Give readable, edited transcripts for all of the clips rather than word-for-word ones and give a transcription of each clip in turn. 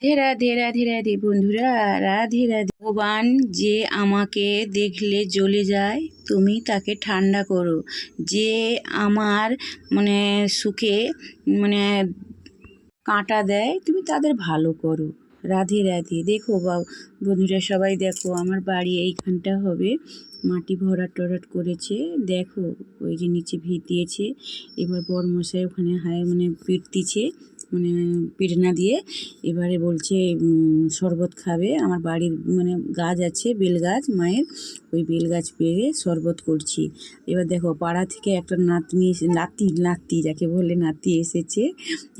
রাধে রাধে রাধে বন্ধুরা, রাধে রাধে। ভগবান যে আমাকে দেখলে জ্বলে যায়, তুমি তাকে ঠান্ডা করো। যে আমার মানে সুখে মানে কাঁটা দেয়, তুমি তাদের ভালো করো। রাধে রাধে। দেখো বন্ধুরা সবাই দেখো, আমার বাড়ি এইখানটা হবে, মাটি ভরাট টরাট করেছে। দেখো ওই যে নিচে ভিত দিয়েছে। এবার বড়মশাই ওখানে পিট দিচ্ছে, পিট না দিয়ে এবারে বলছে শরবত খাবে। আমার বাড়ির গাছ আছে, বেল গাছ, মায়ের ওই বেল গাছ পেরে শরবত করছি। এবার দেখো পাড়া থেকে একটা নাতি যাকে বলে নাতি এসেছে,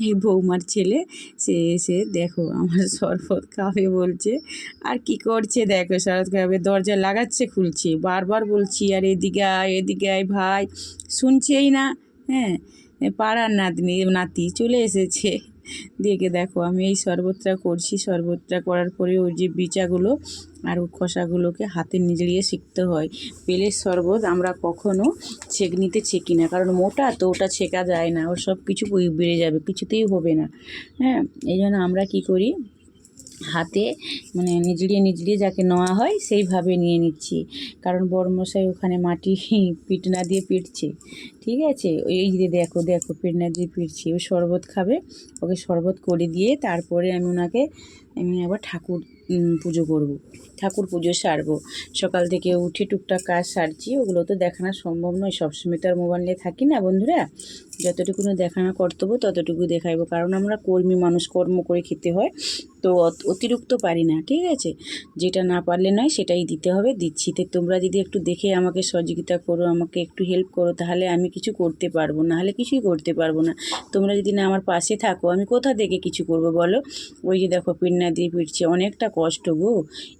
এই বৌমার ছেলে। সে এসে দেখো আমার শরবত খাবে বলছে। আর কি করছে দেখো, শরবত খাবে, দরজা লাগাচ্ছে খুলছে, বারবার বলছি আর এদিকে আয় এদিকে আয় ভাই, শুনছেই না। হ্যাঁ, পাড়ার নাতি চলে এসেছে। দেখো আমি এই শরবতটা করছি। শরবতটা করার পরে ওই যে বিচাগুলো আর খোসাগুলোকে হাতে নিজড়িয়ে শিখতে হয়। বেলের শরবত আমরা কখনো ছেঁকনিতে ছেঁকি না, কারণ মোটা তো, ওটা ছেঁকা যায় না, ওর সব কিছু বেড়ে যাবে, কিছুতেই হবে না। হ্যাঁ, এই জন্য আমরা কি করি, হাতে নিজড়িয়ে যাকে নেওয়া হয় সেইভাবে নিয়ে নিচ্ছি। কারণ বড়মশাই ওখানে মাটি পিট না দিয়ে পিটছে, ঠিক আছে। এই যে দেখো পিট না দিয়ে পিটছি। ও শরবত খাবে, ওকে শরবত করে দিয়ে তারপরে আমি আবার ঠাকুর পুজো করব, ঠাকুর পুজো সারবো। সকাল থেকে উঠে টুকটাক কাজ সারছি, ওগুলো তো দেখানো সম্ভব নয়, সবসময় তো আর মোবাইলে থাকি না বন্ধুরা। যতটুকু দেখানো কর্তব্য ততটুকু দেখাইবো, কারণ আমরা কর্মী মানুষ, কর্ম করে খেতে হয়, তো অতিরিক্ত পারি না, ঠিক আছে। যেটা না পারলে নয় সেটাই দিতে হবে, দিচ্ছি। তো তোমরা যদি একটু দেখে আমাকে সহযোগিতা করো, আমাকে একটু হেল্প করো, তাহলে আমি কিছু করতে পারবো, নাহলে কিছুই করতে পারবো না। তোমরা যদি না আমার পাশে থাকো, আমি কোথা থেকে কিছু করব বলো। ওই যে দেখো পিন্না দিয়ে পিটছে, অনেকটা কষ্ট গো।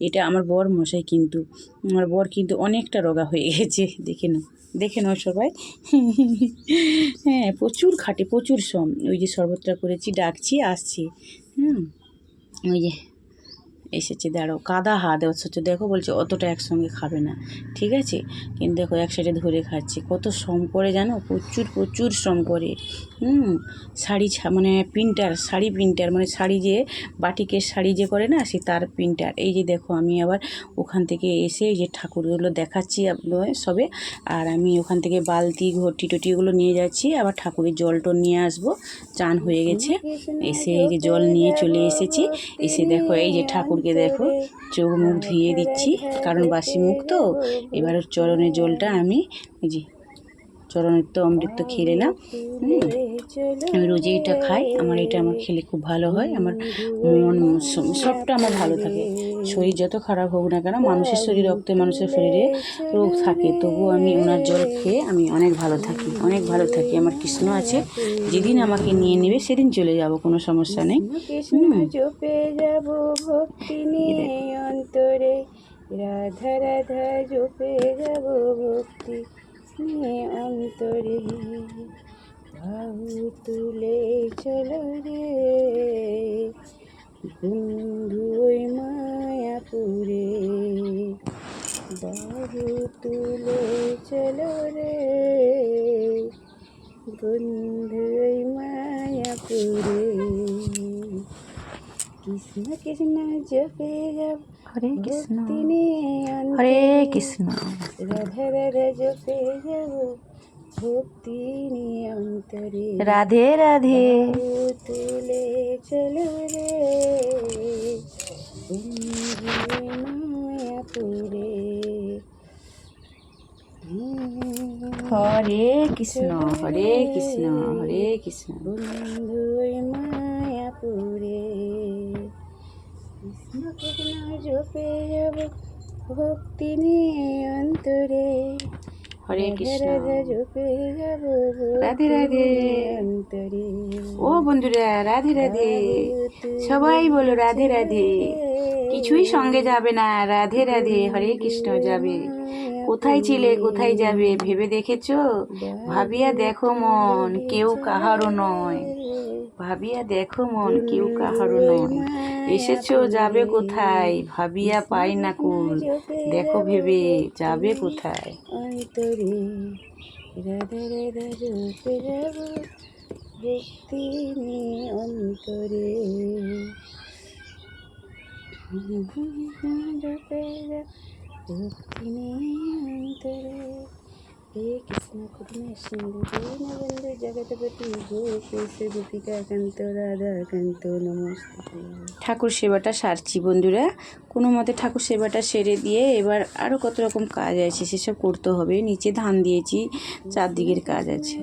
এটা আমার বর মশাই, কিন্তু আমার বর কিন্তু অনেকটা রোগা হয়ে গেছে, দেখে নাও সবাই। হ্যাঁ, প্রচুর খাটে, প্রচুর শ্রম। ওই যে শরবতটা করেছি, ডাকছি, আসছি। ওই যে এসেছে, দাঁড়াও, কাদা হাত অথচ দেখো বলছে অতটা একসঙ্গে খাবে না, ঠিক আছে। কিন্তু দেখো এক সাইডে ধরে খাচ্ছে, কত শ্রম করে জানো, প্রচুর শ্রম করে। শাড়ি শাড়ি প্রিন্টার, শাড়ি যে বাটিকের শাড়ি যে করে না, সে তার প্রিন্টার। এই যে দেখো আমি আবার ওখান থেকে এসে এই যে ঠাকুরগুলো দেখাচ্ছি সবে। আর আমি ওখান থেকে বালতি ঘটি টটিগুলো নিয়ে যাচ্ছি, আবার ঠাকুরের জলটা নিয়ে আসবো। চান হয়ে গেছে, এসে এই যে জল নিয়ে চলে এসেছি। এসে দেখো এই যে ঠাকুরকে দেখো চোখ মুখ ধুয়ে দিচ্ছি, কারণ বাসি মুখ তো। এবার চরণের জলটা আমি এই যে চরণের তো অমৃত খেয়ে নিলাম। আমি রোজই এটা খাই, আমার খেলে খুব ভালো হয়, আমার মন সবটা আমার ভালো থাকে। শরীর যত খারাপ হোক না কেন, মানুষের শরীর রক্তে, মানুষের শরীরে রোগ থাকে, তবুও আমি ওনার জল খেয়ে আমি অনেক ভালো থাকি। আমার কৃষ্ণ আছে, যেদিন আমাকে নিয়ে নেবে সেদিন চলে যাব, কোনো সমস্যা নেই। জপে যাব ভক্তি নিয়ে অন্তরে, রাধা রাধা জপে যাব ভক্তি নিয়ে অন্তরে। বাহু তুলে চলো রে বন্ধু ওই মায়াপুরে, বাহু তুলে চলো রে বন্ধু ওই মায়াপুরে। কৃষ্ণ কৃষ্ণ জপে যাব হরে কৃষ্ণ, ভক্তি নিয়ে হরে কৃষ্ণ, রাধা রাধা জপে যাব ভক্তি নিয়ে অন্তরে। রাধে রাধে। তুলে চলো রে মায়াপুরে। হরে কৃষ্ণ, হরে কৃষ্ণ, হরে কৃষ্ণ। বন্ধু মায়াপুরে, কৃষ্ণ কৃষ্ণ জপে যাব ভক্তি নিয়ে অন্তরে, হরে কৃষ্ণ, জপে যাব রাধে রাধে। অন্তরে। ও বন্ধুরা, রাধে রাধে, সবাই বলো রাধে রাধে। কিছুই সঙ্গে যাবে না, রাধে রাধে, হরে কৃষ্ণ যাবে। কোথায় ছিলে, কোথায় যাবে ভেবে দেখেছো? ভাবিয়া দেখো মন, কেউ কাহারও নয়। ভাবিয়া দেখো মন, কেউ কাহারও নয়। এসেছো, যাবে কোথায়, ভাবিয়া পাই না কুল। দেখো ভেবে যাবে কোথায়। অন্তরে রাধা রাধা জপে যাব ভক্তি নিয়ে অন্তরে। জপে যাব ভক্তি নিয়ে অন্তরে। হে কৃষ্ণ করুণা সিন্ধু দীনবন্ধু জগৎপতি গোপেশ গোপিকা কান্ত রাধা কান্ত নমস্তে। ঠাকুর সেবাটা সারছি বন্ধুরা, কোনো মতে ঠাকুর সেবাটা সেরে দিয়ে এবার আরও কত রকম কাজ আছে সেসব করতে হবে। নিচে ধান দিয়েছি, চারদিকের কাজ আছে।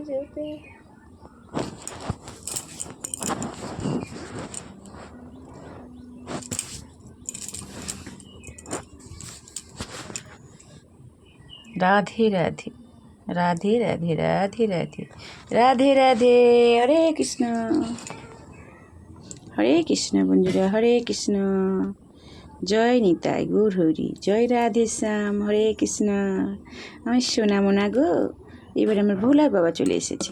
রাধে রাধে রাধে রাধে রাধে রাধে রাধে রাধে। হরে কৃষ্ণ বন্ধুরা, হরে কৃষ্ণ। জয় নিতাই গৌর হরি, জয় রাধে শ্যাম, হরে কৃষ্ণ। আমার সোনা মোনা গো, এবার আমার ভোলা বাবা চলে এসেছে।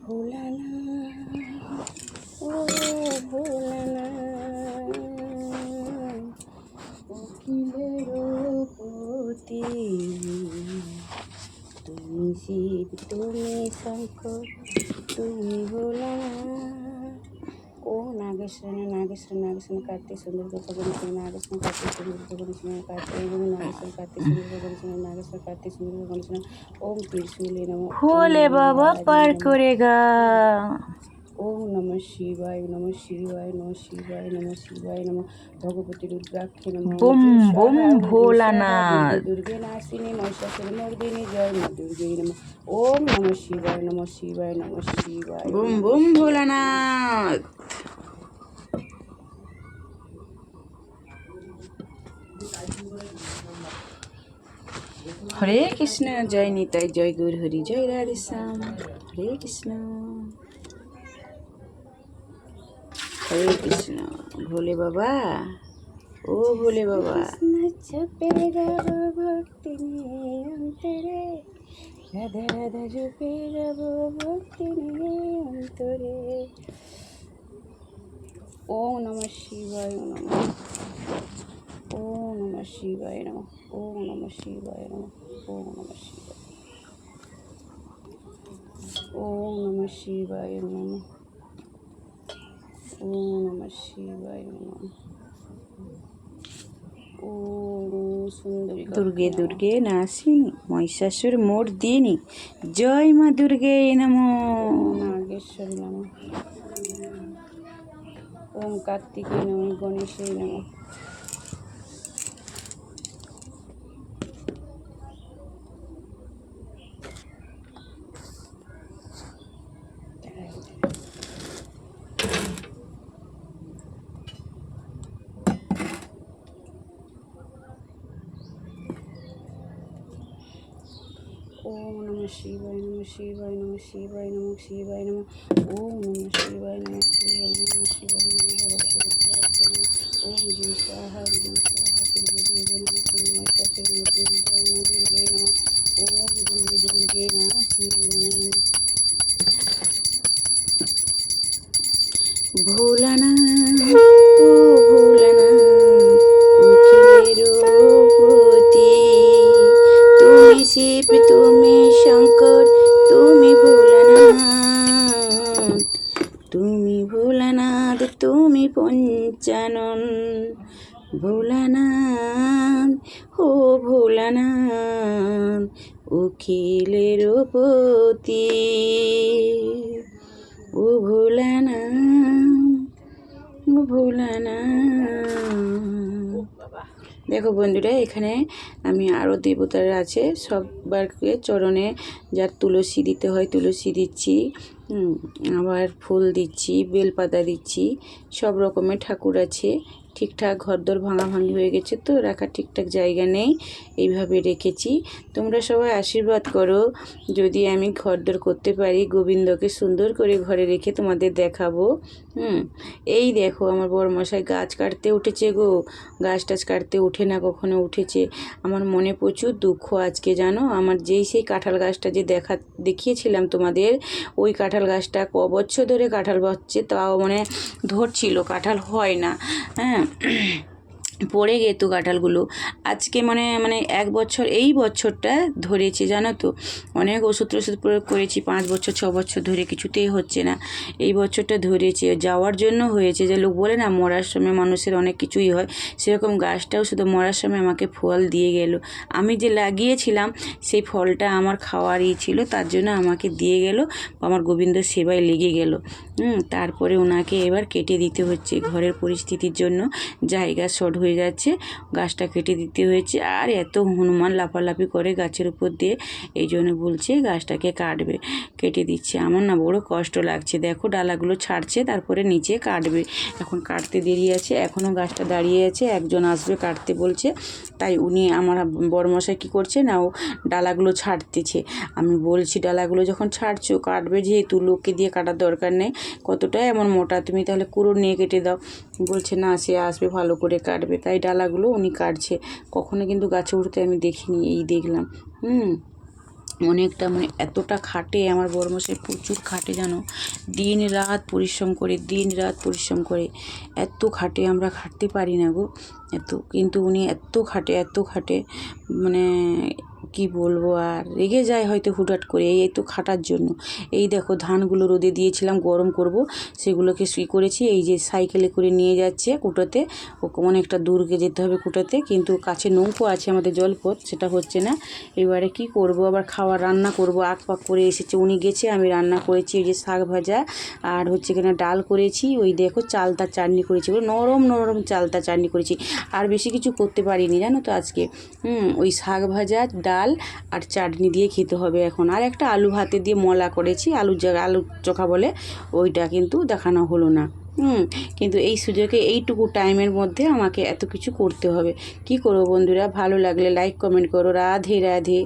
ভোলানা ও ভোলানা অখিলের পতি, তুমি শিব তুমি শঙ্কর তুমি ভোলানা। ও নাগেশ্বর নাগেশ্বর কার্তিক সুন্দর কথা বলেছিল, নাগেশ্বর কার্তিক সুন্দর কথা বলেছিল, কার্তিক এবং নাগেশ্বর কার্তিক সুন্দর কথা বলেছিল, নাগেশ্বর কার্তিক সুন্দর কথা বলেছিল। ওম ত্রিশূলে নমঃ, ভোলে বাবা পার করে গা। ওম নমঃ শিবায় নমঃ শিবায় নমঃ শিবায় নমঃ শিবায় নমঃ। ভগবতী রুদ্রাক্ষে নমঃ। বুম বুম ভোলানাথ। দুর্গে নাসিনী মহিষাসুর মর্দিনী, জয় মা দুর্গে নমঃ। ওম নমঃ শিবায় নমঃ শিবায় নমঃ শিবায়। বুম বুম ভোলানাথ। হরে কৃষ্ণ, জয় নিতাই, জয় গৌর হরি, জয় রাধে শ্যাম, হরে কৃষ্ণ। হরে কৃষ্ণ। ভোলে বাবা, ও ভোলে বাবা। জপে যাব ভক্তি নিয়ে অন্তরে, রাধা রাধা জপে যাব ভক্তি নিয়ে অন্তরে। ওম নমঃ শিবায় নমঃ। ওম নমঃ শিবায় নমঃ। ওম নমঃ শিবায় নমঃ। ওম নমঃ শিবায়। ওম নমঃ শিবায় নমঃ। ওম নমঃ শিবায় নমঃ। ওম সুন্দরী দুর্গে দুর্গে নাসিনী মহিষাসুর মর্দিনী, জয় মা দুর্গে নমঃ। নাগেশ্বরী নমঃ। ওম কার্তিকে নমঃ, গণেশে নমঃ। ওম নমঃ শিবায় নমঃ শিবায় নমঃ শিবায় নমঃ শিবায় নমঃ। ওম নমঃ শিবায় নমঃ শিবায় নমঃ শিবায় নমঃ। ওম জিম স্বাহা জিম স্বাহা দুর্গে দুর্গে নাসিনী মহিষাসুর মর্দিনী, জয় মা দুর্গে নমঃ। ওম দুর্গে দুর্গে নাসিনী নমঃ। ভোলানাথ ও ভোলানাথ, অখিলের পতি, তুমি শিব তুমি শঙ্কর তুমি ভোলানাথ, তুমি ভোলানাথ তুমি পঞ্চানন। ভোলানাথ ও ভোলানাথ, অখিলের পতি, ও ভোলানাথ ও ভোলানাথ। দেখো বন্ধুরা, এখানে আমি আরও দেবতারা আছে, সববারকে চরণে যার তুলসী দিতে হয় তুলসী দিচ্ছি, আবার ফুল দিচ্ছি, বেলপাতা দিচ্ছি, সব রকমের ঠাকুর আছে। ঠিকঠাক ঘরদোর ভাঙাভাঙি হয়ে গেছে তো রাখার ঠিকঠাক জায়গা নেই, এইভাবে রেখেছি। তোমরা সবাই আশীর্বাদ করো, যদি আমি ঘরদোর করতে পারি, গোবিন্দকে সুন্দর করে ঘরে রেখে তোমাদের দেখাবো। এই দেখো আমার বড়মশাই গাছ কাটতে উঠেছে গো, গাছ টাছ কাটতে উঠে না, কখনো উঠেছে। আমার মনে প্রচুর দুঃখ আজকে, জানো, আমার সেই কাঁঠাল গাছটা যে দেখিয়েছিলাম তোমাদের, ওই কাঁঠাল গাছটা ক বছর ধরে কাঁঠাল হচ্ছে, তাও মানে ধরছিল, কাঁঠাল হয় না। হ্যাঁ, পড়ে যেত কাঁঠালগুলো। আজকে মানে মানে এক বছর, এই বছরটা ধরেছে জানো তো। অনেক ওষুধ প্রয়োগ করেছি 5 বছর 6 বছর ধরে, কিছুতেই হচ্ছে না। এই বছরটা ধরেছে, যাওয়ার জন্য হয়েছে। যে লোক বলে না মরার সময় মানুষের অনেক কিছুই হয়, সেরকম গাছটাও শুধু মরার সময় আমাকে ফল দিয়ে গেল। আমি যে লাগিয়েছিলাম সেই ফলটা আমার খাওয়ারই ছিল, তার জন্য আমাকে দিয়ে গেল। আমার গোবিন্দ সেবায় লেগে গেল। তারপরে ওনাকে এবার কেটে দিতে হচ্ছে, ঘরের পরিস্থিতির জন্য জায়গা শর্ট হয়ে যাচ্ছে, গাছটা কেটে দিতে হয়েছে। আর এত হনুমান লাফালাফি করে গাছের উপর দিয়ে, এই জন্য বলছে গাছটাকে কাটবে, কেটে দিচ্ছে। আমার না বড় কষ্ট লাগছে। দেখো ডালাগুলো ছাড়ছে, তারপরে নিচে কাটবে। এখন কাটতে দেরি আছে, এখনও গাছটা দাঁড়িয়ে আছে, একজন আসবে কাটতে বলছে। তাই উনি আমার বড়মশাই কী করছে না, ও ডালাগুলো ছাড়তেছে। আমি বলছি ডালাগুলো যখন ছাড়ছো কাটবে, যেহেতু লোককে দিয়ে কাটার দরকার নেই, কতটা এমন মোটা, তুমি তাহলে কুড়ুল নিয়ে কেটে দাও। বলছে না, সে আসবে ভালো করে কাটবে। তাই ডালাগুলো উনি কাটছে। কখনো কিন্তু গাছে উঠতে আমি দেখিনি, এই দেখলাম। অনেকটা মানে এতটা খাটে আমার বড়মশাই, প্রচুর খাটে জানো। দিন রাত পরিশ্রম করে, দিন রাত পরিশ্রম করে। এত খাটে, আমরা খাটতে পারি না গো এত, কিন্তু উনি এত খাটে মানে কি বলবো। আর রেগে যায় হয়তো হুটহাট করে, এই তো খাটার জন্য। এই দেখো ধানগুলো রোদে দিয়েছিলাম গরম করব, সেগুলোকে করেছি। এই যে সাইকেলে করে নিয়ে যাচ্ছে কুটোতে, ওকে অনেকটা দূরকে যেতে হবে কুটোতে, কিন্তু কাছে নৌকো আছে আমাদের জলপথ, সেটা হচ্ছে না। এবারে কি করব, আবার খাওয়ার রান্না করব, আঁকপাক করে এসেছে, উনি গেছে, আমি রান্না করেছি। এই যে শাক ভাজা আর হচ্ছে কিনা ডাল করেছি। ওই দেখো চালতা চাটনি করেছি, নরম নরম চালতা চাটনি করেছি। আর বেশি কিছু করতে পারিনি জানো তো আজকে। ওই শাক ভাজা, ডাল আর চাটনি দিয়ে খেতে হবে এখন। আর একটা আলু ভাতে দিয়ে মলা করেছি, আলু চোখা বলে, ওইটা কিন্তু দেখানো হলো না। কিন্তু এই সুযোগে এইটুকু টাইমের মধ্যে আমাকে এত কিছু করতে হবে। কি করবো বন্ধুরা, ভালো লাগলে লাইক কমেন্ট করো। রাধে রাধে।